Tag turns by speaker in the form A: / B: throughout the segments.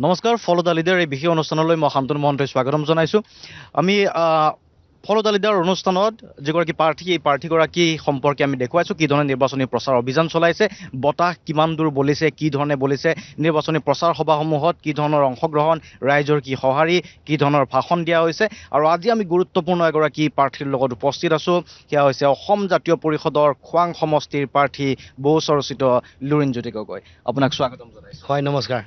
A: নমস্কাৰ ফলো the leader এই বিশেষ অনুষ্ঠানলৈ মই শান্তনু মহন্তই স্বাগতম জনাইছোঁ। আমি ফলো দ্য লিডাৰ অনুষ্ঠানত যিগৰাকী প্ৰাৰ্থী এই প্ৰাৰ্থীগৰাকী সম্পৰ্কে আমি দেখুৱাইছোঁ কি ধৰণে নিৰ্বাচনী প্ৰচাৰ অভিযান চলাইছে, বতাহ কিমান দূৰ বলিছে, কি ধৰণে বলিছে, নিৰ্বাচনী প্ৰচাৰ সভাসমূহত কি ধৰণৰ অংশগ্ৰহণ, ৰাইজৰ কি সঁহাৰি, কি ধৰণৰ ভাষণ দিয়া হৈছে। আৰু আজি আমি গুৰুত্বপূৰ্ণ এগৰাকী প্ৰাৰ্থীৰ লগত উপস্থিত আছোঁ। সেয়া হৈছে অসম জাতীয় পৰিষদৰ খোৱাং সমষ্টিৰ প্ৰাৰ্থী বহু চৰ্চিত লুৰিণজ্যোতি গগৈ। আপোনাক স্বাগতম জনাইছোঁ।
B: হয়, নমস্কাৰ।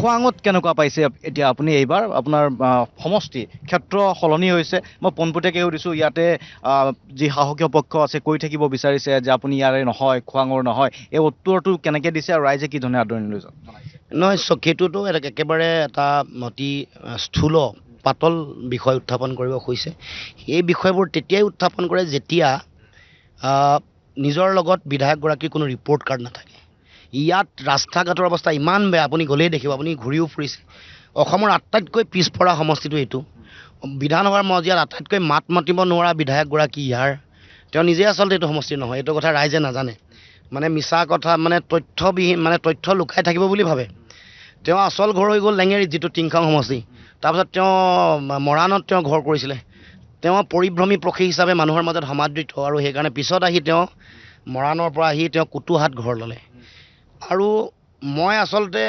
A: খোৱাঙত কেনেকুৱা পাইছে এতিয়া আপুনি? এইবাৰ আপোনাৰ সমষ্টি ক্ষেত্ৰ সলনি হৈছে। মই পোনপটীয়াকৈ সুধিছোঁ, ইয়াতে যি শাসকীয় পক্ষ আছে কৈ থাকিব বিচাৰিছে যে আপুনি ইয়াৰে নহয়, খোৱাঙৰ নহয়, এই উত্তৰটো কেনেকৈ দিছে আৰু ৰাইজে কি ধৰণে আদৰণি লৈছে?
B: নহয়, সেইটোতো একেবাৰে এটা অতি স্থূল পাতল বিষয় উত্থাপন কৰিব খুজিছে। এই বিষয়বোৰ তেতিয়াই উত্থাপন কৰে যেতিয়া নিজৰ লগত বিধায়কগৰাকীৰ কোনো ৰিপৰ্ট কাৰ্ড নাথাকে। ইয়াত ৰাস্তা ঘাটৰ অৱস্থা ইমান বেয়া, আপুনি গ'লেই দেখিব, আপুনি ঘূৰিও ফুৰিছে। অসমৰ আটাইতকৈ পিছপৰা সমষ্টিটো এইটো। বিধানসভাৰ মজিয়াত আটাইতকৈ মাত মাতিব নোৱাৰা বিধায়কগৰাকী ইয়াৰ। তেওঁ নিজে আচলতে এইটো সমষ্টিৰ নহয়, এইটো কথা ৰাইজে নাজানে। মানে মিছা কথা, মানে তথ্যবিহীন, মানে তথ্য লুকাই থাকিব বুলি ভাবে। তেওঁ আচল ঘৰ হৈ গ'ল লেঙেৰীত, যিটো টিংখাং সমষ্টি। তাৰপিছত তেওঁ মৰাণত তেওঁ ঘৰ কৰিছিলে। তেওঁ পৰিভ্ৰমী পক্ষী হিচাপে মানুহৰ মাজত সমাদৃত, আৰু সেইকাৰণে পিছত আহি তেওঁ মৰাণৰ পৰা আহি তেওঁ কুটুহাট ঘৰ ল'লে। আৰু মই আচলতে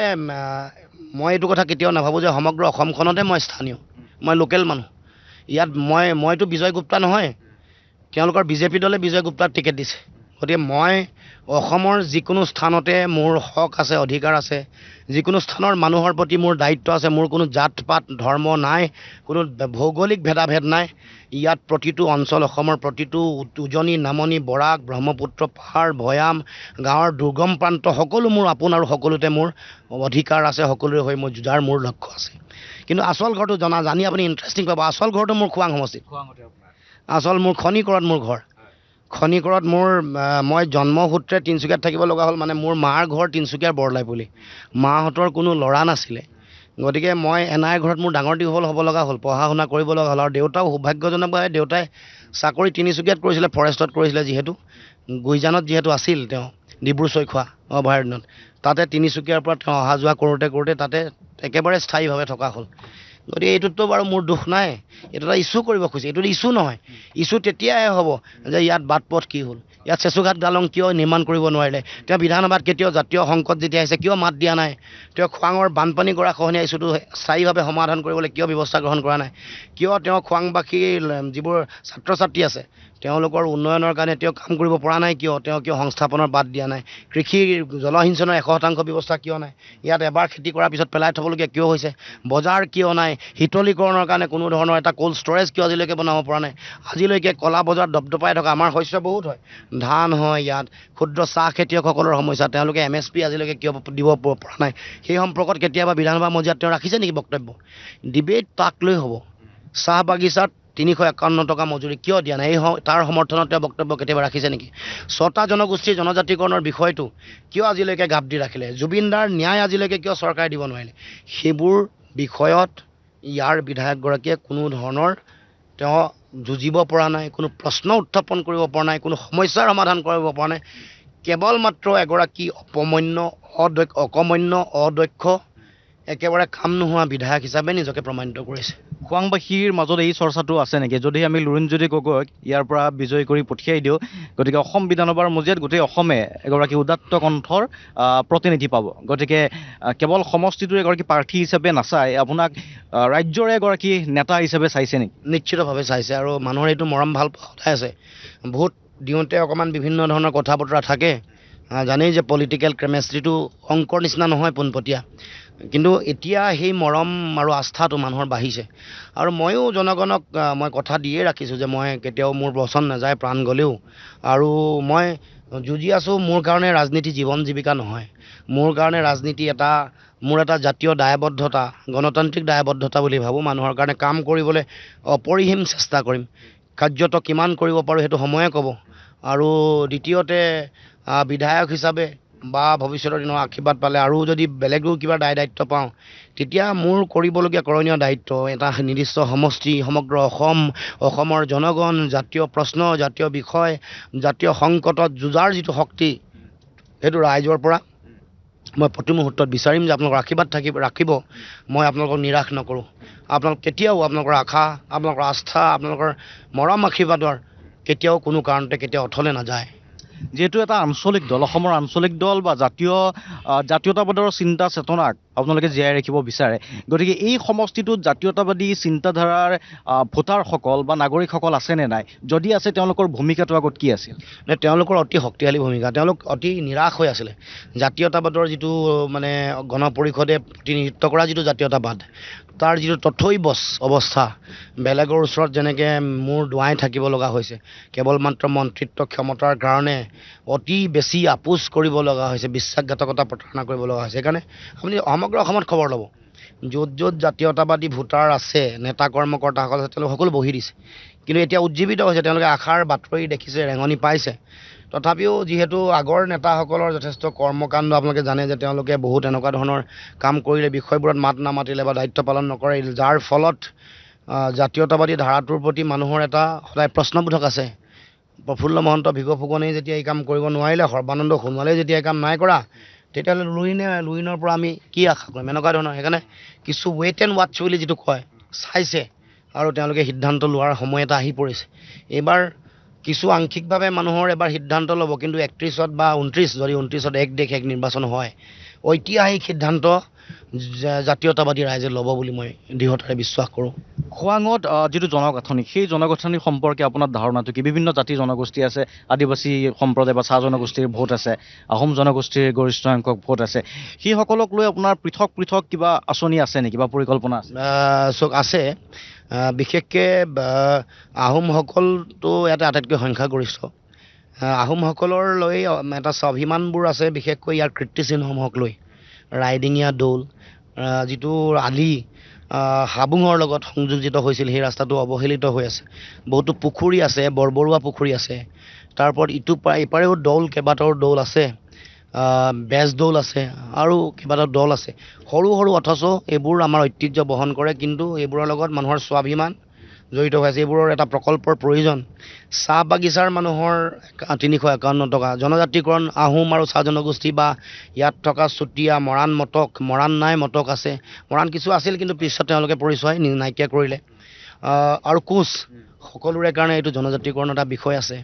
B: মই এইটো কথা কেতিয়াও নাভাবোঁ যে সমগ্ৰ অসমখনতে মই স্থানীয়, মই লোকেল মানুহ। ইয়াত মইতো বিজয় গুপ্তা নহয়, তেওঁলোকৰ বিজেপি দলে বিজয় গুপ্তাক টিকেট দিছে। গতিকে মই অসমৰ যিকোনো স্থানতে মোৰ হক আছে, অধিকাৰ আছে। যিকোনো স্থানৰ মানুহৰ প্ৰতি মোৰ দায়িত্ব আছে। মোৰ কোনো জাত পাত ধৰ্ম নাই, কোনো ভৌগোলিক ভেদাভেদ নাই। ইয়াত প্ৰতিটো অঞ্চল, অসমৰ প্ৰতিটো উজনি, নামনি, বৰাক, ব্ৰহ্মপুত্ৰ, পাহাৰ, ভৈয়াম, গাঁৱৰ দুৰ্গম প্ৰান্ত সকলো মোৰ আপোন, আৰু সকলোতে মোৰ অধিকাৰ আছে, সকলোৰে হৈ মই যুঁজাৰ মোৰ লক্ষ্য আছে। কিন্তু আচল ঘৰটো জানি আপুনি ইণ্টাৰেষ্টিং পাব। আচল ঘৰটো মোৰ খোৱাং সমষ্টিত। আচল মোৰ খনিকৰত মোৰ ঘৰ। খনিকৰত মই জন্মসূত্ৰে তিনিচুকীয়াত থাকিব লগা হ'ল। মানে মোৰ মাৰ ঘৰ তিনিচুকীয়াৰ বৰলাইপল্লি। মাহঁতৰ কোনো ল'ৰা নাছিলে, গতিকে মই এনাইৰ ঘৰত মোৰ ডাঙৰ দীঘল হ'ব লগা হ'ল, পঢ়া শুনা কৰিব লগা হ'ল। আৰু দেউতাও সৌভাগ্যজনকভাৱে দেউতাই চাকৰি তিনিচুকীয়াত কৰিছিলে, ফৰেষ্টত কৰিছিলে। যিহেতু গুইজানত যিহেতু আছিল তেওঁ ডিব্ৰু চৈখোৱা অভয়াৰণ্যত, তাতে তিনিচুকীয়াৰ পৰা তেওঁ অহা যোৱা কৰোঁতে কৰোঁতে তাতে একেবাৰে স্থায়ীভাৱে থকা হ'ল। গতিকে এইটোততো বাৰু মোৰ দুখ নাই। এইটো এটা ইছ্যু কৰিব খুজিছে। এইটো ইছ্যু নহয়। ইছ্যু তেতিয়াহে হ'ব যে ইয়াত বাট পথ কি হ'ল, ইয়াত চেচুঘাট দলং কিয় নিৰ্মাণ কৰিব নোৱাৰিলে, তেওঁ বিধানসভাত কেতিয়াও জাতীয় সংকট যেতিয়া আহিছে কিয় মাত দিয়া নাই, তেওঁ খোৱাঙৰ বানপানী গৰাখহনীয়া ইছ্যুটো স্থায়ীভাৱে সমাধান কৰিবলৈ কিয় ব্যৱস্থা গ্ৰহণ কৰা নাই, কিয় তেওঁ খোৱাংবাসীৰ যিবোৰ ছাত্ৰ ছাত্ৰী আছে তেওঁলোকৰ উন্নয়নৰ কাৰণে তেওঁ কাম কৰিব পৰা নাই, তেওঁ কিয় সংস্থাপনৰ বাদ দিয়া নাই, কৃষিৰ জলসিঞ্চনৰ 100% ব্যৱস্থা কিয় নাই, ইয়াত এবাৰ খেতি কৰাৰ পিছত পেলাই থ'বলগীয়া কিয় হৈছে, বজাৰ কিয় নাই, শীতলীকৰণৰ কাৰণে কোনো ধৰণৰ এটা কোল্ড ষ্ট'ৰেজ কিয় আজিলৈকে বনাব পৰা নাই। আজিলৈকে কলা বজাৰ দপদপাই থকা, আমাৰ শস্য বহুত হয়, ধান হয়, ইয়াত ক্ষুদ্ৰ চাহ খেতিয়কসকলৰ সমস্যা, তেওঁলোকে MSP আজিলৈকে কিয় দিব পৰা নাই, সেই সম্পৰ্কত কেতিয়াবা বিধানসভা মজিয়াত তেওঁ ৰাখিছে নেকি বক্তব্য? ডিবেট তাক লৈ হ'ব। চাহ বাগিচাত 351 টকা মজুৰি কিয় দিয়া নাই, তাৰ সমৰ্থনত তেওঁ বক্তব্য কেতিয়াবা ৰাখিছে নেকি? 6টা জনগোষ্ঠীৰ জনজাতিকৰণৰ বিষয়টো কিয় আজিলৈকে গাপ দি ৰাখিলে? জুবিনদাৰ ন্যায় আজিলৈকে কিয় চৰকাৰে দিব নোৱাৰিলে? সেইবোৰ বিষয়ত ইয়াৰ বিধায়কগৰাকীয়ে কোনো ধৰণৰ তেওঁ যুঁজিব পৰা নাই, কোনো প্ৰশ্ন উত্থাপন কৰিব পৰা নাই, কোনো সমস্যাৰ সমাধান কৰিব পৰা নাই। কেৱল মাত্ৰ এগৰাকী অকমন্য অদক্ষ একেবাৰে কাম নোহোৱা বিধায়ক হিচাপে নিজকে প্ৰমাণিত কৰিছে।
A: খোৱাংবাসীৰ মাজত এই চৰ্চাটো আছে নেকি? যদি আমি লুৰিণজ্যোতি গগৈক ইয়াৰ পৰা বিজয়ী কৰি পঠিয়াই দিওঁ, গতিকে অসম বিধানসভাৰ মজিয়াত গোটেই অসমে এগৰাকী উদাত্ত কণ্ঠৰ প্ৰতিনিধি পাব। গতিকে কেৱল সমষ্টিটোৰ এগৰাকী প্ৰাৰ্থী হিচাপে নাচাই আপোনাক ৰাজ্যৰ এগৰাকী নেতা হিচাপে চাইছে নেকি?
B: নিশ্চিতভাৱে চাইছে, আৰু মানুহৰ এইটো মৰম ভাল সদায় আছে। ভোট দিওঁতে অকণমান বিভিন্ন ধৰণৰ কথা বতৰা থাকে, জানেই যে পলিটিকেল কেমেষ্ট্ৰিটো অংকৰ নিচিনা নহয় পোনপটীয়া, কিন্তু এতিয়া সেই মৰম আৰু আস্থাটো মানুহৰ বাঢ়িছে। আৰু ময়ো জনগণক মই কথা দিয়ে ৰাখিছোঁ যে মই কেতিয়াও মোৰ বচন নাযায় প্ৰাণ গ'লেও, আৰু মই যুঁজি আছোঁ। মোৰ কাৰণে ৰাজনীতি জীৱন জীৱিকা নহয়, মোৰ কাৰণে ৰাজনীতি মোৰ এটা জাতীয় দায়বদ্ধতা, গণতান্ত্ৰিক দায়বদ্ধতা বুলি ভাবোঁ। মানুহৰ কাৰণে কাম কৰিবলৈ অপৰিসীম চেষ্টা কৰিম। কাৰ্যত কিমান কৰিব পাৰোঁ সেইটো সময়ে ক'ব। আৰু দ্বিতীয়তে বিধায়ক হিচাপে বা ভৱিষ্যতৰ দিনৰ আশীৰ্বাদ পালে আৰু যদি বেলেগো কিবা দায়িত্ব পাওঁ, তেতিয়া মোৰ কৰিবলগীয়া কৰণীয় দায়িত্ব এটা নিৰ্দিষ্ট সমষ্টি, সমগ্ৰ অসমৰ জনগণ, জাতীয় প্ৰশ্ন, জাতীয় বিষয়, জাতীয় সংকটত যুঁজাৰ যিটো শক্তি, সেইটো ৰাইজৰ পৰা মই প্ৰতি মুহূৰ্তত বিচাৰিম যে আপোনালোকৰ আশীৰ্বাদ ৰাখিব। মই আপোনালোকক নিৰাশ নকৰোঁ। আপোনালোক কেতিয়াও আপোনালোকৰ আশা, আপোনালোকৰ আস্থা, আপোনালোকৰ মৰম আশীৰ্বাদৰ কেতিয়াও কোনো কাৰণতে কেতিয়াও অথলে নাযায়।
A: যিহেতু এটা আঞ্চলিক দল, অসমৰ আঞ্চলিক দল বা জাতীয়তাবাদৰ চিন্তা চেতনাক আপোনালোকে জীয়াই ৰাখিব বিচাৰে, গতিকে এই সমষ্টিটোত জাতীয়তাবাদী চিন্তাধাৰাৰ ভোটাৰসকল বা নাগৰিকসকল আছেনে নাই? যদি আছে, তেওঁলোকৰ ভূমিকাটো আগত কি আছিল?
B: তেওঁলোকৰ অতি শক্তিশালী ভূমিকা। তেওঁলোক অতি নিৰাশ হৈ আছিলে। জাতীয়তাবাদৰ যিটো মানে গণ পৰিষদে প্ৰতিনিধিত্ব কৰা যিটো জাতীয়তাবাদ, তাৰ যিটো তথৈবচ অৱস্থা, বেলেগৰ ওচৰত যেনেকৈ মূৰ দুৱাই থাকিব লগা হৈছে, কেৱল মাত্ৰ মন্ত্ৰিত্ব ক্ষমতাৰ কাৰণে অতি বেছি আপোচ কৰিব লগা হৈছে, বিশ্বাসঘাতকতা প্ৰতাৰণা কৰিব লগা হৈছে। সেইকাৰণে আপুনি সমগ্ৰ অসমত খবৰ ল'ব, য'ত য'ত জাতীয়তাবাদী ভোটাৰ আছে, নেতা কৰ্মকৰ্তাসকল আছে, তেওঁলোক সকলো বহি দিছে। কিন্তু এতিয়া উজ্জীৱিত হৈছে, তেওঁলোকে আশাৰ বাতৰি দেখিছে, ৰেঙনি পাইছে। তথাপিও যিহেতু আগৰ নেতাসকলৰ যথেষ্ট কৰ্মকাণ্ড আপোনালোকে জানে যে তেওঁলোকে বহুত এনেকুৱা ধৰণৰ কাম কৰিলে, বিষয়বোৰত মাত নামাতিলে বা দায়িত্ব পালন নকৰে, যাৰ ফলত জাতীয়তাবাদী ধাৰাটোৰ প্ৰতি মানুহৰ এটা সদায় প্ৰশ্নবোধক আছে। প্ৰফুল্ল মহন্ত, ভিগ' ফুকনেই যেতিয়া এই কাম কৰিব নোৱাৰিলে, সৰ্বানন্দ সোণোৱালে যেতিয়া এই কাম নাই কৰা, তেতিয়াহ'লে লুইনৰ পৰা আমি কি আশা কৰিম? এনেকুৱা ধৰণৰ। সেইকাৰণে কিছু ৱেইট এণ্ড ৱাটছ বুলি যিটো কয়, চাইছে আৰু তেওঁলোকে সিদ্ধান্ত লোৱাৰ সময় এটা আহি পৰিছে। এইবাৰ কিছু আংশিকভাৱে মানুহৰ এবাৰ সিদ্ধান্ত ল'ব, কিন্তু 31 বা 29, যদি 29 এক দেশ এক নিৰ্বাচন হয়, ঐতিহাসিক সিদ্ধান্ত জাতীয়তাবাদী ৰাইজে ল'ব বুলি মই দৃঢ়তাৰে বিশ্বাস কৰোঁ।
A: খোৱাঙত যিটো জনগাঁথনি, সেই জনগাঁথনি সম্পৰ্কে আপোনাৰ ধাৰণাটো কি? বিভিন্ন জাতি জনগোষ্ঠী আছে, আদিবাসী সম্প্ৰদায় বা চাহ জনগোষ্ঠীৰ ভোট আছে, আহোম জনগোষ্ঠীৰ গৰিষ্ঠ সংখ্যক ভোট আছে, সেইসকলক লৈ আপোনাৰ পৃথক পৃথক কিবা আঁচনি আছে নেকি বা পৰিকল্পনা আছে?
B: আছে। বিশেষকৈ আহোমসকলটো ইয়াতে আটাইতকৈ সংখ্যাগৰিষ্ঠ। আহোমসকলৰ লৈ এটা স্বাভিমানবোৰ আছে, বিশেষকৈ ইয়াৰ কীৰ্তিচিহ্নসমূহক লৈ। ৰাইডিঙীয়া দৌল, যিটো আলি হাবুঙৰ লগত সংযোজিত হৈছিল, সেই ৰাস্তাটো অৱহেলিত হৈ আছে। বহুতো পুখুৰী আছে, বৰবৰুৱা পুখুৰী আছে। তাৰ ওপৰত ইপাৰেও দৌল, কেইবাটাও দৌল আছে, বেজ দৌল আছে আৰু কেইবাটাও দৌল আছে, সৰু সৰু, অথচ এইবোৰ আমাৰ ঐতিহ্য বহন কৰে। কিন্তু এইবোৰৰ লগত মানুহৰ স্বাভিমান জড়িত হৈ আছে। এইবোৰৰ এটা প্ৰকল্পৰ প্ৰয়োজন। চাহ বাগিচাৰ মানুহৰ 351 টকা, জনজাতিকৰণ আহোম আৰু চাহ জনগোষ্ঠী বা ইয়াত থকা চুতীয়া, মৰাণ, মটক, মৰাণ নাই, মটক আছে। মৰাণ কিছু আছিল, কিন্তু পিছত তেওঁলোকে পৰিচয় নাইকিয়া কৰিলে। আৰু কোচ, সকলোৰে কাৰণে এইটো জনজাতিকৰণ এটা বিষয় আছে।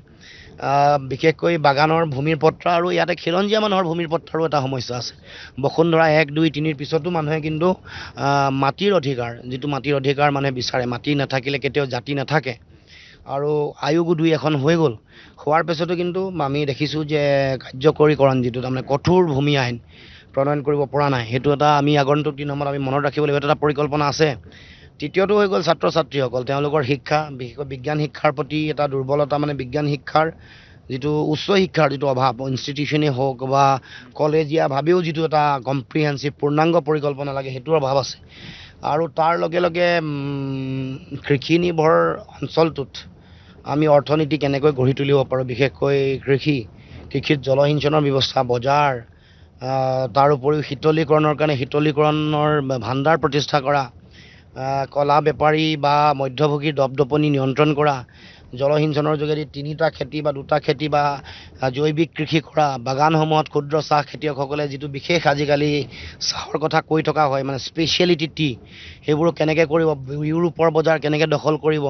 B: বিশেষকৈ বাগানৰ ভূমিৰ পট্টা আৰু ইয়াতে খিলঞ্জীয়া মানুহৰ ভূমিৰ পট্টাৰো এটা সমস্যা আছে। বসুন্ধৰা 1, 2, 3 পিছতো মানুহে কিন্তু মাটিৰ অধিকাৰ, যিটো মাটিৰ অধিকাৰ মানুহে বিচাৰে। মাটি নাথাকিলে কেতিয়াও জাতি নাথাকে। আৰু আয়োগো 2 এখন হৈ গ'ল, হোৱাৰ পিছতো কিন্তু আমি দেখিছোঁ যে কাৰ্যকৰীকৰণ, যিটো তাৰমানে কঠোৰ ভূমি আইন প্ৰণয়ন কৰিব পৰা নাই। সেইটো এটা আমি আগন্তুক দিনত আমি মনত ৰাখিব লাগিব, এটা পৰিকল্পনা আছে। তৃতীয়টো হৈ গ'ল ছাত্ৰ ছাত্ৰীসকল, তেওঁলোকৰ শিক্ষা, বিশেষকৈ বিজ্ঞান শিক্ষাৰ প্ৰতি এটা দুৰ্বলতা। মানে বিজ্ঞান শিক্ষাৰ যিটো উচ্চ শিক্ষাৰ যিটো অভাৱ, ইনষ্টিটিউশ্যনেই হওক বা কলেজীয়াভাৱেও যিটো এটা কম্প্ৰিহেনচিভ পূৰ্ণাংগ পৰিকল্পনা লাগে, সেইটোৰ অভাৱ আছে। আৰু তাৰ লগে লগে কৃষি নিৰ্ভৰ অঞ্চলটোত আমি অৰ্থনীতি কেনেকৈ গঢ়ি তুলিব পাৰোঁ, বিশেষকৈ কৃষিত জলসিঞ্চনৰ ব্যৱস্থা, বজাৰ, তাৰ উপৰিও শীতলীকৰণৰ কাৰণে শীতলীকৰণৰ ভাণ্ডাৰ প্ৰতিষ্ঠা কৰা, কলা বেপাৰী বা মধ্যভোগীৰ দপদপনি নিয়ন্ত্ৰণ কৰা, জলসিঞ্চনৰ যোগেদি 3টা খেতি বা 2টা খেতি বা জৈৱিক কৃষি কৰা, বাগানসমূহত ক্ষুদ্ৰ চাহ খেতিয়কসকলে যিটো বিশেষ আজিকালি চাহৰ কথা কৈ থকা হয়, মানে স্পেচিয়েলিটি টি, সেইবোৰ কেনেকৈ কৰিব, ইউৰোপৰ বজাৰ কেনেকৈ দখল কৰিব,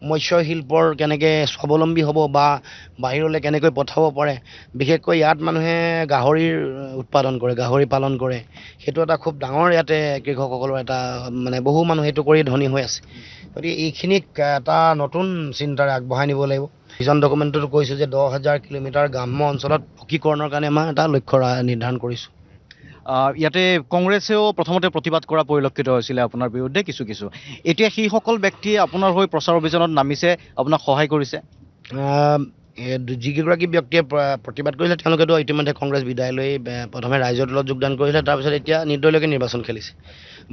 B: মৎস্য শিল্পৰ কেনেকৈ স্বাৱলম্বী হ'ব বা বাহিৰলৈ কেনেকৈ পঠাব পাৰে। বিশেষকৈ ইয়াত মানুহে গাহৰিৰ উৎপাদন কৰে, গাহৰি পালন কৰে। সেইটো এটা খুব ডাঙৰ ইয়াতে কৃষকসকলৰ এটা মানে বহু মানুহ সেইটো কৰি ধনী হৈ আছে। গতিকে এইখিনিক এটা নতুন চিন্তাৰে আগবঢ়াই নিব লাগিব। ভিজন ডকুমেণ্টতো কৈছোঁ যে 10,000 কিলোমিটাৰ গ্ৰাম্য অঞ্চলত পকীকৰণৰ কাৰণে আমাৰ এটা লক্ষ্য নিৰ্ধাৰণ কৰিছোঁ।
A: ইয়াতে কংগ্ৰেছেও প্ৰথমতে প্ৰতিবাদ কৰা পৰিলক্ষিত হৈছিলে আপোনাৰ বিৰুদ্ধে কিছু। এতিয়া সেইসকল ব্যক্তিয়ে আপোনাৰ হৈ প্ৰচাৰ অভিযানত নামিছে, আপোনাক সহায় কৰিছে?
B: যিকেইগৰাকী ব্যক্তিয়ে প্ৰতিবাদ কৰিলে তেওঁলোকেতো ইতিমধ্যে কংগ্ৰেছ বিদায় লৈ প্ৰথমে ৰাইজৰ দলত যোগদান কৰিলে, তাৰপিছত এতিয়া নিৰ্দলীয়কৈ নিৰ্বাচন খেলিছে।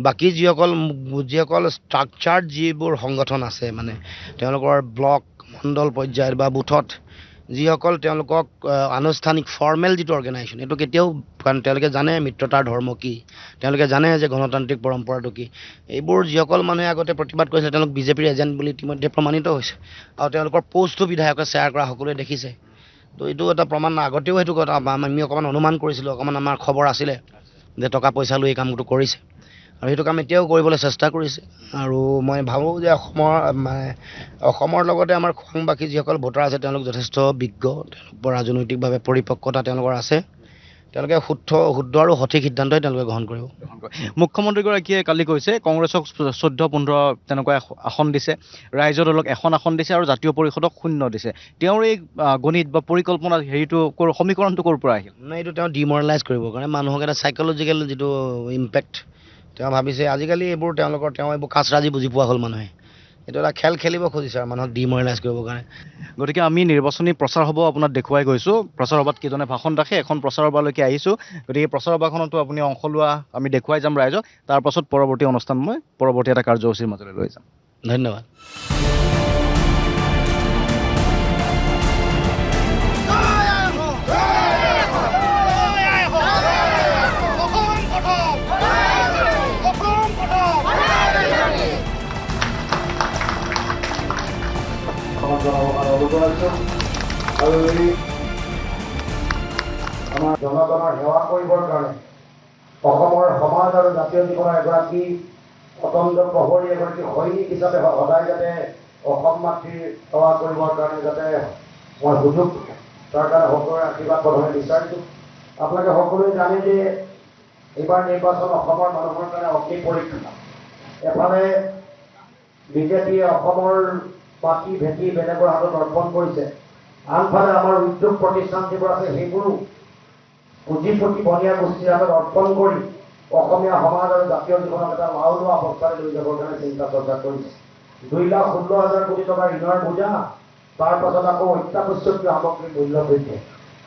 B: বাকী যিসকল ষ্ট্ৰাকচাৰ্ড যিবোৰ সংগঠন আছে, মানে তেওঁলোকৰ ব্লক, মণ্ডল পৰ্যায়ত বা বুথত যিসকল তেওঁলোকক আনুষ্ঠানিক ফৰ্মেল যিটো অৰ্গেনাইজেশ্যন এইটো কেতিয়াও, কাৰণ তেওঁলোকে জানে মিত্ৰতাৰ ধৰ্ম কি, তেওঁলোকে জানে যে গণতান্ত্ৰিক পৰম্পৰাটো কি। এইবোৰ যিসকল মানুহে আগতে প্ৰতিবাদ কৰিছিলে তেওঁলোক বিজেপিৰ এজেণ্ট বুলি ইতিমধ্যে প্ৰমাণিত হৈছে, আৰু তেওঁলোকৰ প'ষ্টো বিধায়কে শ্বেয়াৰ কৰা সকলোৱে দেখিছে। তো এইটো এটা প্ৰমাণ, আগতেও সেইটো কথা আমি অকণমান অনুমান কৰিছিলোঁ, অকণমান আমাৰ খবৰ আছিলে যে টকা পইচা লৈ এই কামটো কৰিছে, আৰু সেইটো কাম এতিয়াও কৰিবলৈ চেষ্টা কৰিছে। আৰু মই ভাবোঁ যে অসমৰ লগতে আমাৰ খোৱাংবাসী যিসকল ভোটাৰ আছে তেওঁলোক যথেষ্ট বিজ্ঞ, তেওঁলোকৰ ৰাজনৈতিকভাৱে পৰিপক্কতা তেওঁলোকৰ আছে, তেওঁলোকে শুদ্ধ আৰু সঠিক সিদ্ধান্তই তেওঁলোকে গ্ৰহণ কৰিব।
A: মুখ্যমন্ত্ৰীগৰাকীয়ে কালি কৈছে কংগ্ৰেছক 14-15 তেনেকুৱা আসন দিছে, ৰাইজৰ দলক এখন আসন দিছে আৰু জাতীয় পৰিষদক 0 দিছে। তেওঁৰ এই গণিত বা পৰিকল্পনা হেৰিটো সমীকৰণটো ক'ৰ পৰা আহিল?
B: এইটো তেওঁ ডিমৰেলাইজ কৰিবৰ কাৰণে মানুহক এটা চাইক'লজিকেল যিটো ইম্পেক্ট তেওঁ ভাবিছে। আজিকালি এইবোৰ তেওঁ এইবোৰ কাচৰাজি বুজি পোৱা হ'ল মানুহে, এইটো এটা খেল খেলিব খুজিছে আৰু মানুহক ডিমৰেলাইজ কৰিবৰ কাৰণে।
A: গতিকে আমি নিৰ্বাচনী প্ৰচাৰ সভা আপোনাক দেখুৱাই গৈছোঁ, প্ৰচাৰ সভাত কেইজনে ভাষণ ৰাখে, এখন প্ৰচাৰ সভালৈকে আহিছোঁ। গতিকে প্ৰচাৰ সভাখনতো আপুনি অংশ লোৱা আমি দেখুৱাই যাম ৰাইজক, তাৰপাছত পৰৱৰ্তী অনুষ্ঠান মই পৰৱৰ্তী এটা কাৰ্যসূচীৰ মাজলৈ লৈ যাম।
B: ধন্যবাদ।
C: আৰু এই আমাৰ জনগণৰ সেৱা কৰিবৰ কাৰণে অসমৰ সমাজ আৰু জাতীয় জীৱনৰ এগৰাকী স্বতন্ত্ৰ প্ৰহৰী, এগৰাকী সৈনিক হিচাপে সদায় যাতে অসম মাতৃৰ সেৱা কৰিবৰ কাৰণে যাতে মই সুযোগ, তাৰ কাৰণে সকলোৰে আশীৰ্বাদ প্ৰথমে বিচাৰিছোঁ। আপোনালোকে সকলোৱে জানে যে এইবাৰ নিৰ্বাচন অসমৰ মানুহৰ কাৰণে অগ্নি পৰীক্ষা। এফালে বিজেপিয়ে অসমৰ মাটি ভেটি বেলেগৰ হাতত অৰ্পণ কৰিছে, আনফালে আমাৰ উদ্যোগ প্ৰতিষ্ঠান যিবোৰ আছে সেইবোৰো পুঁজিপতি বনীয়া গোষ্ঠীৰ হাতত অৰ্পণ কৰি অসমীয়া সমাজ আৰু জাতীয় জীৱনক এটা লাও লোৱা অৱস্থালৈ লৈ যাবৰ কাৰণে চিন্তা চৰ্চা কৰিছে। 2,16,000 কোটি টকাৰ ঋণৰ বোজা, তাৰ পাছত আকৌ অত্যাৱশ্যকীয় সামগ্ৰীৰ মূল্য বৃদ্ধি,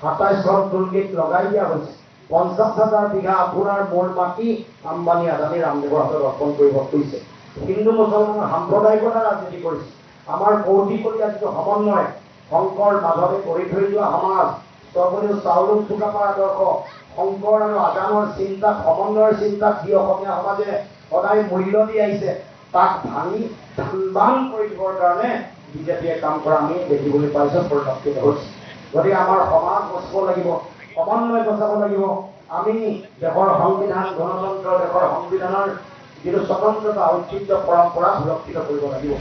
C: 27খন টোলগেট লগাই দিয়া হৈছে, 50,000 বিঘা আপোনাৰ মোৰ মাটি আম্বানী আদানী ৰামদেৱৰ হাতত অৰ্পণ কৰিব খুজিছে। হিন্দু মুছলমানৰ সাম্প্ৰদায়িকতা ৰাজনীতি কৰিছে। আমাৰ কৌটিকলীয়া যিটো সমন্বয়, শংকৰ মাধৱে গঢ়ি থৈ যোৱা সমাজ, স্বৰ্গদেউ চাওলুং চুকাফাৰ আদৰ্শ, শংকৰ আৰু আজানৰ চিন্তাক, সমন্বয়ৰ চিন্তাক যি অসমীয়া সমাজে সদায় মূল্য দি আহিছে, তাক ভাঙি ধান কৰি দিবৰ কাৰণে বিজেপিয়ে কাম কৰা আমি দেখিবলৈ পাইছোঁ, পৰিলক্ষিত হৈছে। গতিকে আমাৰ সমাজ বচাব লাগিব, সমন্বয় বচাব লাগিব। আমি দেশৰ সংবিধান, গণতন্ত্ৰ, দেশৰ সংবিধানৰ যিটো স্বতন্ত্ৰতা, ঐতিহ্য, পৰম্পৰা সুৰক্ষিত কৰিব লাগিব।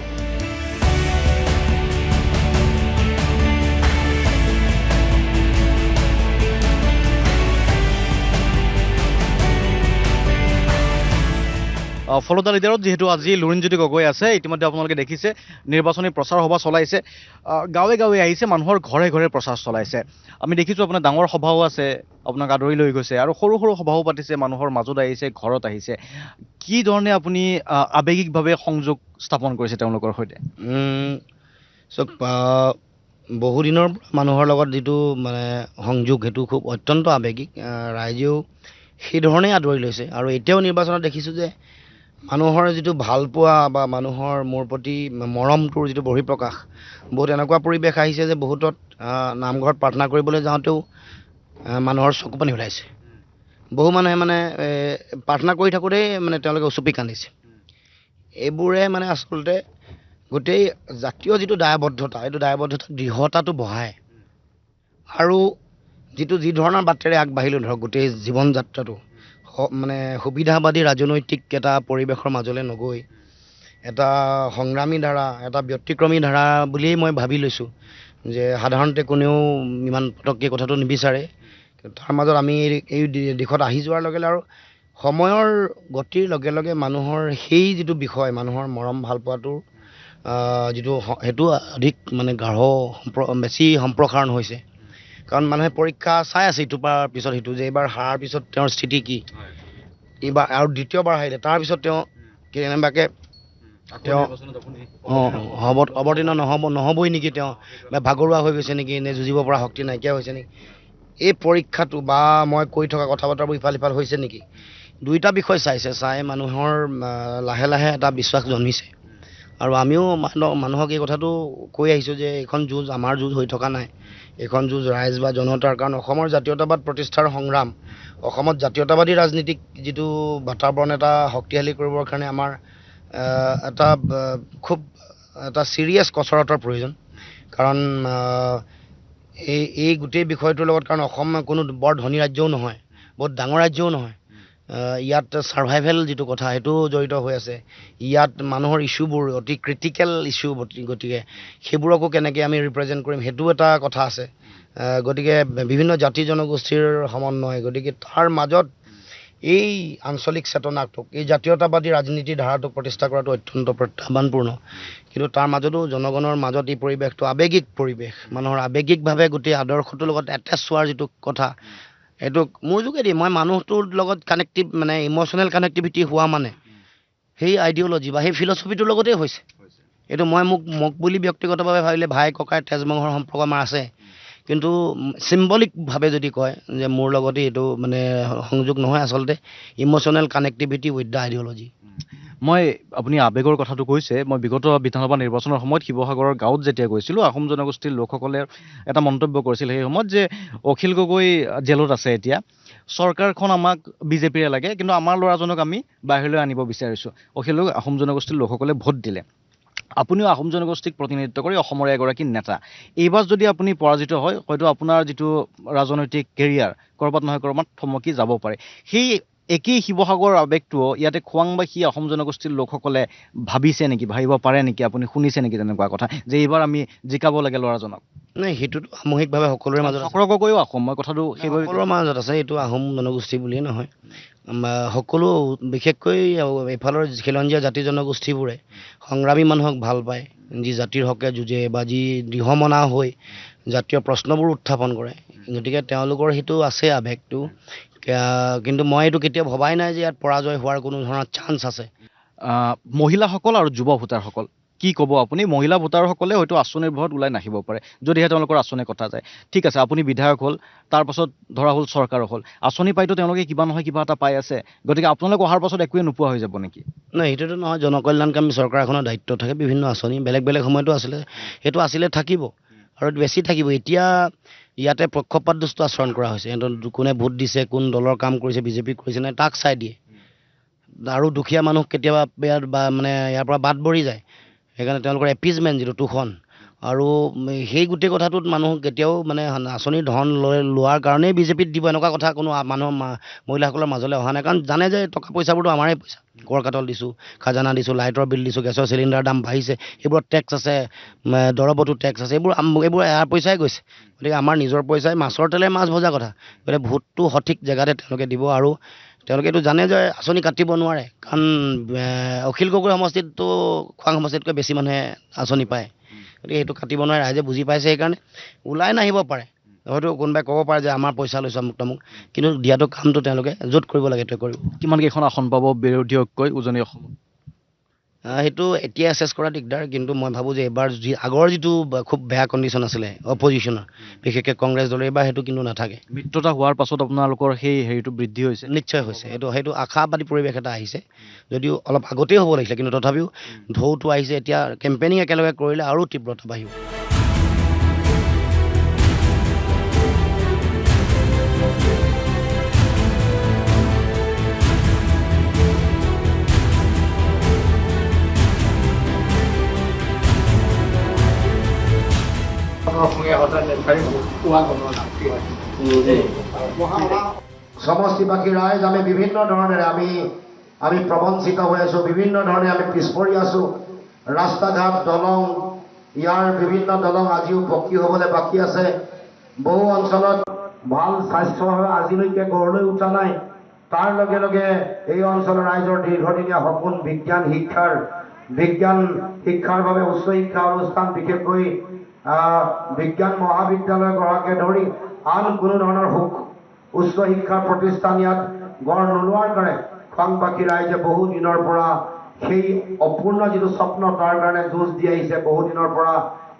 A: ফলদা লিডাৰত যিহেতু আজি লুৰিণজ্যোতি গগৈ আছে, ইতিমধ্যে আপোনালোকে দেখিছে নিৰ্বাচনী প্ৰচাৰ সভা চলাইছে, গাঁৱে গাঁৱে আহিছে, মানুহৰ ঘৰে ঘৰে প্ৰচাৰ চলাইছে। আমি দেখিছোঁ আপোনাৰ ডাঙৰ সভাও আছে, আপোনাক আদৰি লৈ গৈছে, আৰু সৰু সৰু সভাও পাতিছে, মানুহৰ মাজত আহিছে, ঘৰত আহিছে। কি ধৰণে আপুনি আৱেগিকভাৱে সংযোগ স্থাপন কৰিছে তেওঁলোকৰ সৈতে?
B: চাওক, বহুদিনৰ মানুহৰ লগত যিটো সংযোগ, সেইটো খুব অত্যন্ত আৱেগিক। ৰাইজেও সেই ধৰণেই আদৰি লৈছে, আৰু এতিয়াও নিৰ্বাচনত দেখিছোঁ যে মানুহৰ যিটো ভালপোৱা বা মানুহৰ মোৰ প্ৰতি মৰমটোৰ যিটো বহিঃপ্ৰকাশ, বহুত এনেকুৱা পৰিৱেশ আহিছে যে বহুতত নামঘৰত প্ৰাৰ্থনা কৰিবলৈ যাওঁতেও মানুহৰ চকুপানী ওলাইছে। বহু মানুহে প্ৰাৰ্থনা কৰি থাকোঁতেই তেওঁলোকে উচুপি কান্দিছে। এইবোৰে আচলতে গোটেই জাতীয় যিটো দায়বদ্ধতা, এইটো দায়বদ্ধতা দৃঢ়তাটো বঢ়ায়, আৰু যি ধৰণৰ বাটেৰে আগবাঢ়িলোঁ ধৰক গোটেই জীৱন যাত্ৰাটো, সুবিধাবাদী ৰাজনৈতিক এটা পৰিৱেশৰ মাজলৈ নগৈ এটা সংগ্ৰামী ধাৰা, এটা ব্যতিক্ৰমী ধাৰা বুলিয়েই মই ভাবি লৈছোঁ। যে সাধাৰণতে কোনেও ইমান পটককৈ কথাটো নিবিচাৰে, তাৰ মাজত আমি এই দিশত আহি যোৱাৰ লগে লগে আৰু সময়ৰ গতিৰ লগে লগে মানুহৰ সেই যিটো বিষয়, মানুহৰ মৰম ভালপোৱাটোৰ যিটো সেইটো অধিক গাঢ় বেছি সম্প্ৰসাৰণ হৈছে। কাৰণ মানুহে পৰীক্ষা চাই আছে ইটোৰ পিছত সিটো, যে এইবাৰ হাৰাৰ পিছত তেওঁৰ স্থিতি কি, এইবাৰ আৰু দ্বিতীয়বাৰ হাৰিলে তাৰপিছত তেওঁ কেনেবাকৈ অৱতীৰ্ণ নহ'বই নেকি, তেওঁ ভাগৰুৱা হৈ গৈছে নেকি, নে যুঁজিব পৰা শক্তি নাইকিয়া হৈছে নেকি, এই পৰীক্ষাটো বা মই কৈ থকা কথা বতৰাবোৰ ইফাল সিফাল হৈছে নেকি, দুইটা বিষয় চাই মানুহৰ লাহে লাহে এটা বিশ্বাস জন্মিছে। আৰু আমিও মানুহক এই কথাটো কৈ আহিছোঁ যে এইখন যুঁজ আমাৰ যুঁজ হৈ থকা নাই, এইখন যুঁজ ৰাইজ বা জনতাৰ, কাৰণ অসমৰ জাতীয়তাবাদ প্ৰতিষ্ঠাৰ সংগ্ৰাম, অসমত জাতীয়তাবাদী ৰাজনীতিক যিটো বাতাবৰণ এটা শক্তিশালী কৰিবৰ কাৰণে আমাৰ এটা খুব এটা ছিৰিয়াছ কচৰতৰ প্ৰয়োজন। কাৰণ এই গোটেই বিষয়টোৰ লগত, কাৰণ অসম কোনো বৰ ধনী ৰাজ্যও নহয়, বহুত ডাঙৰ ৰাজ্যও নহয়, ইয়াত ছাৰ্ভাইভেল যিটো কথা সেইটো জড়িত হৈ আছে। ইয়াত মানুহৰ ইছ্যুবোৰ অতি ক্ৰিটিকেল ইছ্যু, গতিকে সেইবোৰকো কেনেকৈ আমি ৰিপ্ৰেজেণ্ট কৰিম সেইটো এটা কথা আছে। গতিকে বিভিন্ন জাতি জনগোষ্ঠীৰ সমন্বয়, গতিকে তাৰ মাজত এই আঞ্চলিক চেতনাটোক, এই জাতীয়তাবাদী ৰাজনীতিৰ ধাৰাটোক প্ৰতিষ্ঠা কৰাটো অত্যন্ত প্ৰত্যাহ্বানপূৰ্ণ। কিন্তু তাৰ মাজতো জনগণৰ মাজত এই পৰিৱেশটো আৱেগিক পৰিৱেশ, মানুহৰ আৱেগিকভাৱে গোটেই আদৰ্শটোৰ লগত এটেচ হোৱাৰ যিটো কথা, এইটো মোৰ যোগেদি মই মানুহটোৰ লগত কানেক্টিভ, মানে ইম'চনেল কানেক্টিভিটি হোৱা মানে সেই আইডিঅ'লজি বা সেই ফিলচফিটোৰ লগতেই হৈছে। এইটো মোক বুলি ব্যক্তিগতভাৱে ভাবিলে ভাই ককাই তেজমঙৰ সম্পৰ্ক আমাৰ আছে, কিন্তু চিম্বলিকভাৱে যদি কয় যে মোৰ লগতে এইটো মানে সংযোগ নহয়, আচলতে ইম'চনেল কানেক্টিভিটি উইথ দ্য আইডিঅ'লজি।
A: আপুনি আৱেগৰ কথাটো কৈছে, মই বিগত বিধানসভা নিৰ্বাচনৰ সময়ত শিৱসাগৰৰ গাঁৱত যেতিয়া গৈছিলোঁ, আহোম জনগোষ্ঠীৰ লোকসকলে এটা মন্তব্য কৰিছিল সেই সময়ত যে অখিল গগৈ জেলত আছে, এতিয়া চৰকাৰখন আমাক বিজেপিৰে লাগে, কিন্তু আমাৰ ল'ৰাজনক আমি বাহিৰলৈ আনিব বিচাৰিছোঁ। অখিল গগৈ আহোম জনগোষ্ঠীৰ লোকসকলে ভোট দিলে। আপুনিও আহোম জনগোষ্ঠীক প্ৰতিনিধিত্ব কৰি অসমৰ এগৰাকী নেতা, এইবাৰ যদি আপুনি পৰাজিত হয়, হয়তো আপোনাৰ যিটো ৰাজনৈতিক কেৰিয়াৰ ক'ৰবাত নহয় ক'ৰবাত থমকি যাব পাৰে। সেই একেই শিৱসাগৰৰ আৱেগটোও ইয়াতে খোৱাংবাসী অসম জনগোষ্ঠীৰ লোকসকলে ভাবিছে নেকি, ভাবিব পাৰে নেকি, আপুনি শুনিছে নেকি তেনেকুৱা কথা যে এইবাৰ আমি জিকাব লাগে ল'ৰাজনক?
B: নাই, সেইটোতো সামূহিকভাৱে সকলোৰে মাজত আছে।
A: সকলোকৈও আহোম, মই কথাটো সেইভাৱে
B: সকলোৰে মাজত আছে। এইটো আহোম জনগোষ্ঠী বুলিয়ে নহয়, সকলো বিশেষকৈ এইফালৰ খিলঞ্জীয়া জাতি জনগোষ্ঠীবোৰে সংগ্ৰামী মানুহক ভাল পায়, যি জাতিৰ হকে যুঁজে বা যি দৃঢ়মনা হৈ জাতীয় প্ৰশ্নবোৰ উত্থাপন কৰে। গতিকে তেওঁলোকৰ সেইটো আছে আৱেগটো, কিন্তু মই এইটো কেতিয়াও ভবাই নাই যে ইয়াত পৰাজয় হোৱাৰ কোনো ধৰণৰ চান্স আছে।
A: মহিলাসকল আৰু যুৱ ভোটাৰসকল কি ক'ব আপুনি? মহিলা ভোটাৰসকলে হয়তো আঁচনিৰ ভৰত ওলাই নাহিব পাৰে যদিহে তেওঁলোকৰ আঁচনি কটা যায়। ঠিক আছে, আপুনি বিধায়ক হ'ল, তাৰপাছত ধৰা হ'ল চৰকাৰ হ'ল, আঁচনি পাইতো তেওঁলোকে কিবা নহয় কিবা এটা পাই আছে, গতিকে আপোনালোক অহাৰ পাছত একোৱে নোপোৱা হৈ যাব নেকি?
B: নাই, সেইটোতো নহয়। জনকল্যাণকামী চৰকাৰ এখনৰ দায়িত্ব থাকে, বিভিন্ন আঁচনি বেলেগ বেলেগ সময়তো আছিলে, সেইটো আছিলে, থাকিব আৰু বেছি থাকিব। এতিয়া ইয়াতে পক্ষপাতদুষ্ট আচৰণ কৰা হৈছে। সিহঁতৰ কোনে ভোট দিছে, কোন দলৰ কাম কৰিছে, বিজেপি কৰিছে নাই, তাক চাই দিয়ে। আৰু দুখীয়া মানুহ কেতিয়াবা মানে ইয়াৰ পৰা বাদ পৰি যায়। সেইকাৰণে তেওঁলোকৰ এপিজমেণ্ট যিটো তোষণ, আৰু সেই গোটেই কথাটোত মানুহ কেতিয়াও মানে আঁচনিৰ ধন লোৱাৰ কাৰণেই বিজেপিত দিব এনেকুৱা কথা কোনো মহিলাসকলৰ মাজলৈ অহা নাই। কাৰণ জানে যে টকা পইচাবোৰতো আমাৰেই পইচা, কৰ কাটল দিছোঁ, খাজানা দিছোঁ, লাইটৰ বিল দিছোঁ, গেছৰ চিলিণ্ডাৰ দাম বাঢ়িছে, সেইবোৰত টেক্স আছে, দৰৱতো টেক্স আছে, এইবোৰ এয়াৰ পইচাই গৈছে। গতিকে আমাৰ নিজৰ পইচাই মাছৰ তেলে মাছ ভজা কথা। গতিকে ভোটটো সঠিক জেগাতে তেওঁলোকে দিব, আৰু তেওঁলোকে এইটো জানে যে আঁচনি কাটিব নোৱাৰে। কাৰণ অখিল গগৈ সমষ্টিততো খোৱাং সমষ্টিতকৈ বেছি মানুহে আঁচনি পায়, গতিকে সেইটো কাটিব নোৱাৰে। ৰাইজে বুজি পাইছে, সেইকাৰণে ওলাই নাহিব পাৰে। হয়তো কোনোবাই ক'ব পাৰে যে আমাৰ পইচা লৈছে আমুক তামুক, কিন্তু দিয়াটো কামটো তেওঁলোকে য'ত কৰিব লাগে সেইটোৱে কৰিব।
A: কিমান কেইখন আসন পাব বিৰোধী ঐক্যই উজনি অসমত?
B: সেইটো এতিয়া এছেছ কৰা দিগদাৰ, কিন্তু মই ভাবোঁ যে এইবাৰ আগৰ যিটো খুব বেয়া কণ্ডিশ্যন আছিলে অপজিশ্যনৰ, বিশেষকৈ কংগ্ৰেছ দলৰ, এইবাৰ সেইটো কিন্তু নাথাকে।
A: মিত্ৰতা হোৱাৰ পাছত আপোনালোকৰ সেই হেৰিটো বৃদ্ধি হৈছে?
B: নিশ্চয় হৈছে। সেইটো আশাবাদী পৰিৱেশ এটা আহিছে, যদিও অলপ আগতেই হ'ব লাগিছিলে, কিন্তু তথাপিও ঢৌটো আহিছে। এতিয়া কেম্পেইনিং একেলগে কৰিলে আৰু তীব্ৰতা বাঢ়িব।
C: সমষ্টিবাসী ৰাইজ আমি বিভিন্ন ধৰণেৰে আমি প্ৰবঞ্চিত হৈ আছোঁ, বিভিন্ন ধৰণে আমি পিছ পৰি আছোঁ। ৰাস্তা ঘাট, দলং, ইয়াৰ বিভিন্ন দলং আজিও পকী হ'বলৈ বাকী আছে। বহু অঞ্চলত ভাল স্বাস্থ্যসেৱা আজিলৈকে গঢ়লৈ উঠা নাই। তাৰ লগে লগে এই অঞ্চলৰ ৰাইজৰ দীৰ্ঘদিনীয়া সপোন বিজ্ঞান শিক্ষাৰ বাবে উচ্চ শিক্ষা অনুষ্ঠান, বিশেষকৈ বিজ্ঞান মহাবিদ্যালয় গঢ়াকে ধৰি আন কোনো ধৰণৰ উচ্চ শিক্ষাৰ প্ৰতিষ্ঠান ইয়াত গঢ় নোলোৱাৰ কাৰণে খোৱাংবাসী ৰাইজে বহু দিনৰ পৰা সেই অপূৰ্ণ যিটো স্বপ্ন তাৰ কাৰণে যুঁজ দি আহিছে। বহু দিনৰ পৰা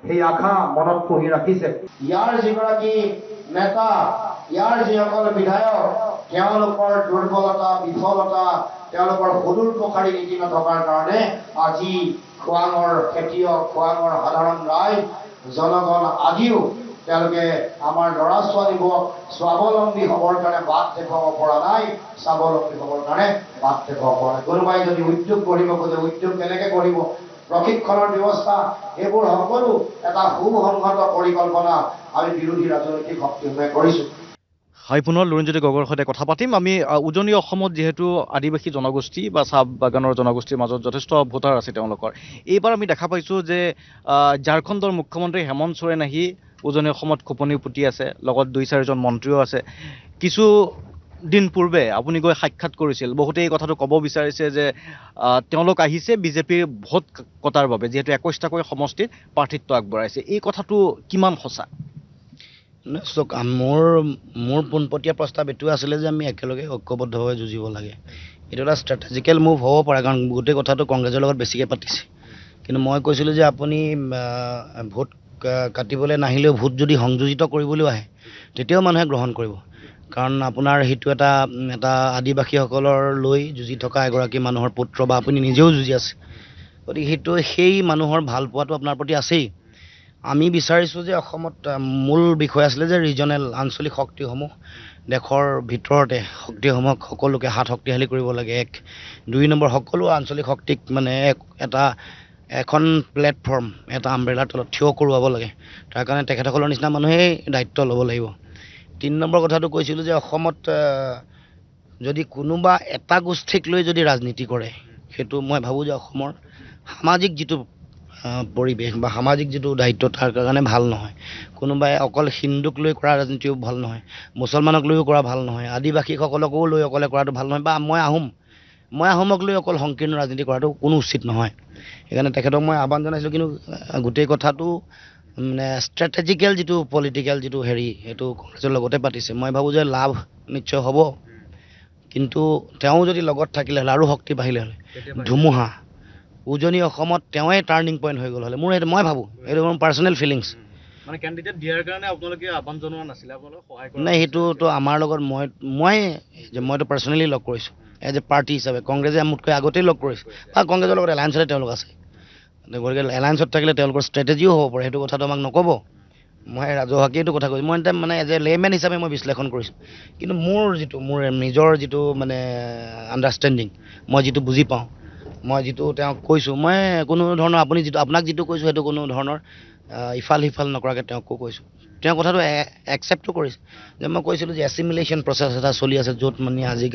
C: সেই আশা মনত পুহি ৰাখিছে। ইয়াৰ যিগৰাকী নেতা, ইয়াৰ যিসকল বিধায়ক, তেওঁলোকৰ দুৰ্বলতা, বিফলতা, তেওঁলোকৰ সুদূৰ প্ৰসাৰী নীতি নথকাৰ কাৰণে আজি খোৱাঙৰ খেতিয়ক, খোৱাঙৰ সাধাৰণ ৰাইজ, জনগণ আজিও তেওঁলোকে আমাৰ ল'ৰা ছোৱালীবোৰক স্বাৱলম্বী হ'বৰ কাৰণে বাট দেখুৱাব পৰা নাই, স্বাৱলম্বী হ'বৰ কাৰণে বাট দেখুৱাব পৰা নাই। কোনোবাই যদি উদ্যোগ কৰিব খোজে উদ্যোগ কেনেকৈ কৰিব, প্ৰশিক্ষণৰ ব্যৱস্থা, এইবোৰ সকলো এটা সুসংহত পৰিকল্পনা আমি বিৰোধী ৰাজনৈতিক শক্তিসমূহে কৰিছোঁ।
A: হয়, পুনৰ লুৰিণজ্যোতি গগৈৰ সৈতে কথা পাতিম। আমি উজনি অসমত যিহেতু আদিবাসী জনগোষ্ঠী বা চাহ বাগানৰ জনগোষ্ঠীৰ মাজত যথেষ্ট ভোটাৰ আছে তেওঁলোকৰ, এইবাৰ আমি দেখা পাইছোঁ যে ঝাৰখণ্ডৰ মুখ্যমন্ত্ৰী হেমন্ত সোৰেন আহি উজনি অসমত খোপনি পুতি আছে, লগত 2-4জন মন্ত্ৰীও আছে। কিছু দিন পূৰ্বে আপুনি গৈ সাক্ষাৎ কৰিছিল, বহুতে এই কথাটো ক'ব বিচাৰিছে যে তেওঁলোক আহিছে বিজেপিৰ ভোট কটাৰ বাবে, যিহেতু 21টাকৈ সমষ্টিত প্ৰাৰ্থিত্ব আগবঢ়াইছে। এই কথাটো কিমান সঁচা?
B: চাওক, মোৰ পোনপটীয়া প্ৰস্তাৱ এইটো আছিলে যে আমি একেলগে ঐক্যবদ্ধভাৱে যুঁজিব লাগে। এইটো এটা ষ্ট্ৰেটেজিকেল মুভ হ'ব পাৰে, কাৰণ গোটেই কথাটো কংগ্ৰেছৰ লগত বেছিকৈ পাতিছে। কিন্তু মই কৈছিলোঁ যে আপুনি ভোট কাটিবলৈ নাহিলেও ভোট যদি সংযোজিত কৰিবলৈও আহে তেতিয়াও মানুহে গ্ৰহণ কৰিব, কাৰণ আপোনাৰ সেইটো এটা আদিবাসীসকলৰ লৈ যুঁজি থকা এগৰাকী মানুহৰ পুত্ৰ, বা আপুনি নিজেও যুঁজি আছে, গতিকে সেই মানুহৰ ভাল পোৱাটো আপোনাৰ প্ৰতি আছেই। আমি বিচাৰিছোঁ যে অসমত মূল বিষয় আছিলে যে ৰিজনেল আঞ্চলিক শক্তিসমূহ দেশৰ ভিতৰতে শক্তিসমূহক সকলোকে হাত শক্তিশালী কৰিব লাগে। 2 নম্বৰ, সকলো আঞ্চলিক শক্তিক মানে এখন প্লেটফৰ্ম, এটা আমব্ৰেলাৰ তলত থিয় কৰোৱাব লাগে। তাৰ কাৰণে তেখেতসকলৰ নিচিনা মানুহেই দায়িত্ব ল'ব লাগিব। 3 নম্বৰ কথাটো কৈছিলোঁ যে অসমত যদি কোনোবা এটা গোষ্ঠীক লৈ যদি ৰাজনীতি কৰে, সেইটো মই ভাবোঁ যে অসমৰ সামাজিক যিটো পৰিৱেশ বা সামাজিক যিটো দায়িত্ব তাৰ কাৰণে ভাল নহয়। কোনোবাই অকল হিন্দুক লৈ কৰা ৰাজনীতিও ভাল নহয়, মুছলমানক লৈও কৰা ভাল নহয়, আদিবাসীসকলকো লৈ অকলে কৰাটো ভাল নহয়, বা মই আহোমক লৈ অকল সংকীৰ্ণ ৰাজনীতি কৰাটো কোনো উচিত নহয়। সেইকাৰণে তেখেতক মই আহ্বান জনাইছিলোঁ। কিন্তু গোটেই কথাটো মানে ষ্ট্ৰেটেজিকেল যিটো পলিটিকেল যিটো সেইটো কংগ্ৰেছৰ লগতে পাতিছে। মই ভাবোঁ যে লাভ নিশ্চয় হ'ব, কিন্তু তেওঁ যদি লগত থাকিলে হ'লে আৰু শক্তি বাঢ়িলে হ'লে ধুমুহা উজনি অসমত তেওঁৱে টাৰ্ণিং পইণ্ট হৈ গ'ল হ'লে, মই ভাবোঁ এইটো মোৰ পাৰ্চনেল ফিলিংছ।
A: মানে কেণ্ডিডেট দিয়াৰ কাৰণে আপোনালোকে আহ্বান জনোৱা নাছিলে, আপোনালোকে সহায় কৰা
B: নাই, সেইটোতো আমাৰ লগত মইতো পাৰ্চনেলি লগ কৰিছোঁ এজ এ পাৰ্টি হিচাপে। কংগ্ৰেছে মোতকৈ আগতেই লগ কৰিছে, বা কংগ্ৰেছৰ লগত এলায়েন্সতে তেওঁলোক আছে, গতিকে এলায়েন্সত থাকিলে তেওঁলোকৰ ষ্ট্ৰেটেজিও হ'ব পাৰে। সেইটো কথাটো আমাক নক'ব, মই ৰাজহুৱাকৈ এইটো কথা কৈছোঁ। মই মানে এজ এ লেমেন হিচাপে মই বিশ্লেষণ কৰিছোঁ। কিন্তু মোৰ নিজৰ যিটো মানে আণ্ডাৰষ্টেণ্ডিং, মই যিটো বুজি পাওঁ, মই যিটো তেওঁক কৈছোঁ, মই কোনো ধৰণৰ আপোনাক যিটো কৈছোঁ সেইটো কোনো ধৰণৰ ইফাল সিফাল নকৰাকৈ তেওঁকো কৈছোঁ। তেওঁ কথাটো একচেপ্টো কৰিছে যে মই কৈছিলোঁ যে এছিমিলেশ্যন প্ৰচেছ এটা চলি আছে, য'ত মানে আজি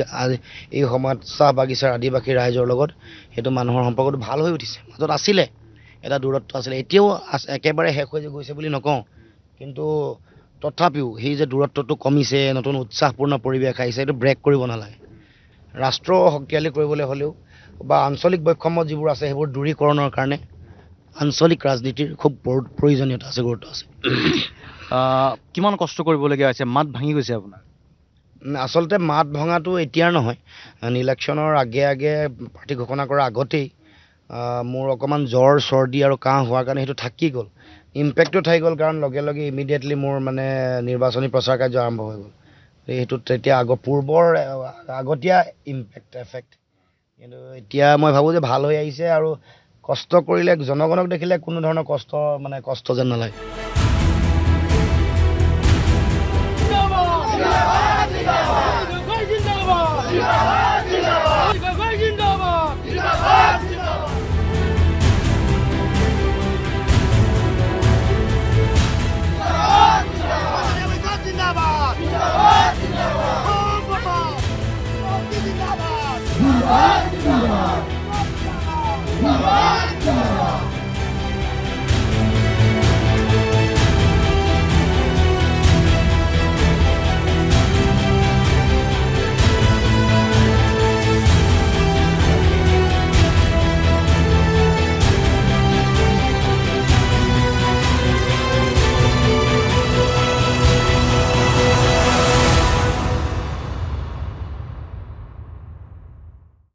B: এই সময়ত চাহ বাগিচাৰ আদিবাসী ৰাইজৰ লগত সেইটো মানুহৰ সম্পৰ্কটো ভাল হৈ উঠিছে। মাজত আছিলে এটা দূৰত্ব আছিলে, এতিয়াও একেবাৰে শেষ হৈ গৈছে বুলি নকওঁ, কিন্তু তথাপিও সেই যে দূৰত্বটো কমিছে, নতুন উৎসাহপূৰ্ণ পৰিৱেশ আহিছে, এইটো ব্ৰেক কৰিব নালাগে। ৰাষ্ট্ৰ শক্তিশালী কৰিবলৈ হ'লেও বা আঞ্চলিক বৈষম্য যিবোৰ আছে সেইবোৰ দূৰীকৰণৰ কাৰণে আঞ্চলিক ৰাজনীতিৰ খুব প্ৰয়োজনীয়তা আছে, গুৰুত্ব আছে।
A: কিমান কষ্ট কৰিবলগীয়া হৈছে, মাত ভাঙি গৈছে আপোনাৰ?
B: আচলতে মাত ভঙাটো এতিয়াৰ নহয়, ইলেকশ্যনৰ আগে প্ৰাৰ্থী ঘোষণা কৰাৰ আগতেই মোৰ অকণমান জ্বৰ চৰ্দি আৰু কাহ হোৱাৰ কাৰণে সেইটো থাকি গ'ল, ইম্পেক্টটো থাকি গ'ল, কাৰণ লগে ইমিডিয়েটলি মোৰ মানে নিৰ্বাচনী প্ৰচাৰ কাৰ্য আৰম্ভ হৈ গ'ল। সেইটোত তেতিয়া পূৰ্বৰ আগতীয়া এফেক্ট। কিন্তু এতিয়া মই ভাবোঁ যে ভাল হৈ আহিছে, আৰু কষ্ট কৰিলে জনগণক দেখিলে কোনো ধৰণৰ কষ্ট যেন নালাগে।
D: Zindabad!